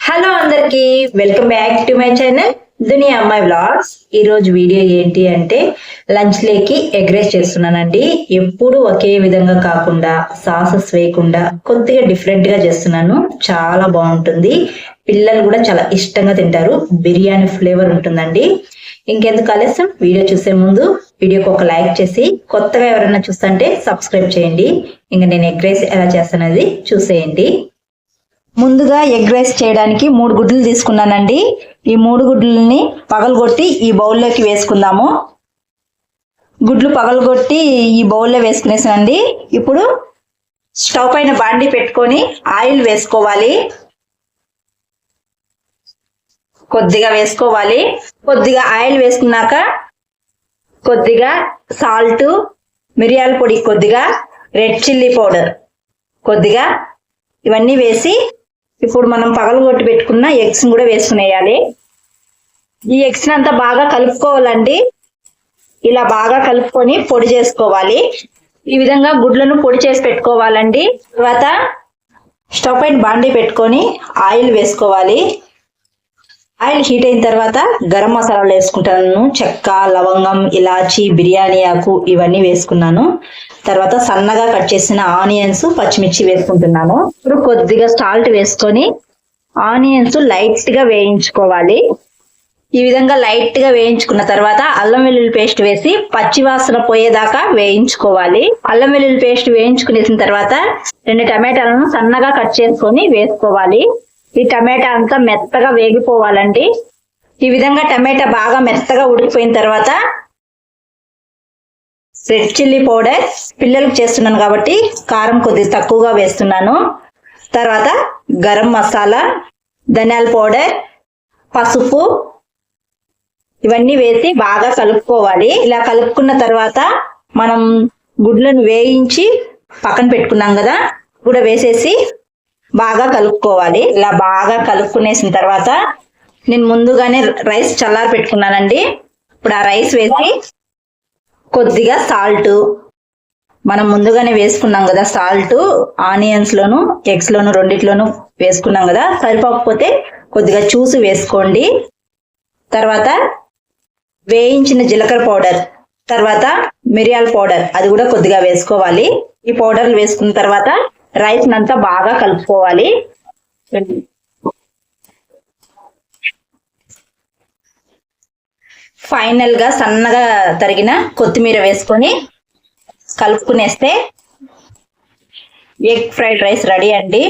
Hello అందరికి welcome back to my channel Duniya Ammayi vlogs. ఈ రోజు వీడియో ఏంటి అంటే లంచ్ లేకి ఎగ్ రైస్ చేస్తున్నానండి. ఎప్పుడు ఒకే విధంగా కాకుండా సాసెస్ వేయకుండా కొద్దిగా డిఫరెంట్ గా చేస్తున్నాను. చాలా బాగుంటుంది, పిల్లలు కూడా చాలా ఇష్టంగా తింటారు. బిర్యానీ ఫ్లేవర్ ఉంటుందండి. ఇంకెందుకు ఆలస్యం, వీడియో చూసే ముందు వీడియోకి ఒక లైక్ చేసి కొత్తగా ఎవరైనా చూస్తుంటే సబ్స్క్రైబ్ చేయండి. ఇంకా నేను ఎగ్ రైస్ ఎలా చేస్తానది చూసేయండి. ముందుగా ఎగ్ రైస్ చేయడానికి 3 గుడ్లు తీసుకున్నానండి. ఈ 3 గుడ్లని పగలగొట్టి ఈ బౌల్లోకి వేసుకుందాము. గుడ్లు పగలగొట్టి ఈ బౌల్లో వేసుకునేసానండి. ఇప్పుడు స్టవ్ పైన బాండి పెట్టుకొని ఆయిల్ వేసుకోవాలి. కొద్దిగా వేసుకోవాలి. కొద్దిగా ఆయిల్ వేసుకున్నాక కొద్దిగా సాల్ట్, మిరియాల పొడి కొద్దిగా, రెడ్ చిల్లీ పౌడర్ కొద్దిగా, ఇవన్నీ వేసి ఇప్పుడు మనం పగలగొట్టి పెట్టుకున్న ఎగ్స్ కూడా వేసుకునేయాలి. ఈ ఎగ్స్ అంతా బాగా కలుపుకోవాలండి. ఇలా బాగా కలుపుకొని పొడి చేసుకోవాలి. ఈ విధంగా గుడ్లను పొడి చేసి పెట్టుకోవాలండి. తర్వాత స్టవ్ పైన బాండీ పెట్టుకొని ఆయిల్ వేసుకోవాలి. ఆయిల్ హీట్ అయిన తర్వాత గరం మసాలాలు వేసుకుంటాను. చెక్క, లవంగం, ఇలాచి, బిర్యానీ ఆకు ఇవన్నీ వేసుకున్నాను. తర్వాత సన్నగా కట్ చేసిన ఆనియన్స్, పచ్చిమిర్చి వేసుకుంటున్నాను. ఇప్పుడు కొద్దిగా సాల్ట్ వేసుకొని ఆనియన్స్ లైట్ గా వేయించుకోవాలి. ఈ విధంగా లైట్ గా వేయించుకున్న తర్వాత అల్లం వెల్లుల్లి పేస్ట్ వేసి పచ్చి వాసన పోయేదాకా వేయించుకోవాలి. అల్లం వెల్లుల్లి పేస్ట్ వేయించుకునేసిన తర్వాత 2 టమాటాలను సన్నగా కట్ చేసుకొని వేసుకోవాలి. ఈ టమాటా అంతా మెత్తగా వేగిపోవాలండి. ఈ విధంగా టమాటా బాగా మెత్తగా ఉడికిపోయిన తర్వాత రెడ్ చిల్లీ పౌడర్, పిల్లలకు చేస్తున్నాను కాబట్టి కారం కొద్దిగా తక్కువగా వేస్తున్నాను. తర్వాత గరం మసాలా, ధనియాల పౌడర్, పసుపు ఇవన్నీ వేసి బాగా కలుపుకోవాలి. ఇలా కలుపుకున్న తర్వాత మనం గుడ్లను వేయించి పక్కన పెట్టుకున్నాం కదా, కూడా వేసేసి బాగా కలుపుకోవాలి. ఇలా బాగా కలుపుకునేసిన తర్వాత నేను ముందుగానే రైస్ చల్లారి పెట్టుకున్నానండి. ఇప్పుడు ఆ రైస్ వేసి కొద్దిగా సాల్ట్, మనం ముందుగానే వేసుకున్నాం కదా సాల్ట్, ఆనియన్స్ లోను ఎగ్స్ లోను రెండిట్లోనూ వేసుకున్నాం కదా, సరిపోకపోతే కొద్దిగా చూసి వేసుకోండి. తర్వాత వేయించిన జీలకర్ర పౌడర్, తర్వాత మిరియాల పౌడర్ అది కూడా కొద్దిగా వేసుకోవాలి. ఈ పౌడర్లు వేసుకున్న తర్వాత రైస్ అంతా బాగా కలుపుకోవాలి. ఫైనల్ గా సన్నగా తరిగిన కొత్తిమీర వేసుకొని కలుపుకునేస్తే ఎగ్ ఫ్రైడ్ రైస్ రెడీ అండి.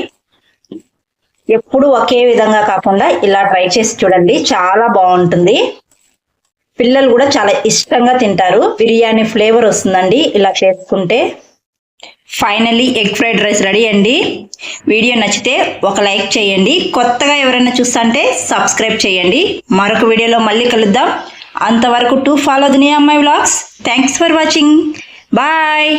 ఎప్పుడు ఒకే విధంగా కాకుండా ఇలా ట్రై చేసి చూడండి, చాలా బాగుంటుంది. పిల్లలు కూడా చాలా ఇష్టంగా తింటారు. బిర్యానీ ఫ్లేవర్ వస్తుందండి ఇలా చేసుకుంటే. Finally egg fried rice ready అండి. వీడియో నచ్చితే ఒక లైక్ చేయండి. కొత్తగా ఎవరైనా చూస్తుంటే సబ్స్క్రైబ్ చేయండి. మరొక వీడియోలో మళ్ళీ కలుద్దాం. అంతవరకు to follow Duniya Ammayi vlogs. Thanks for watching. Bye.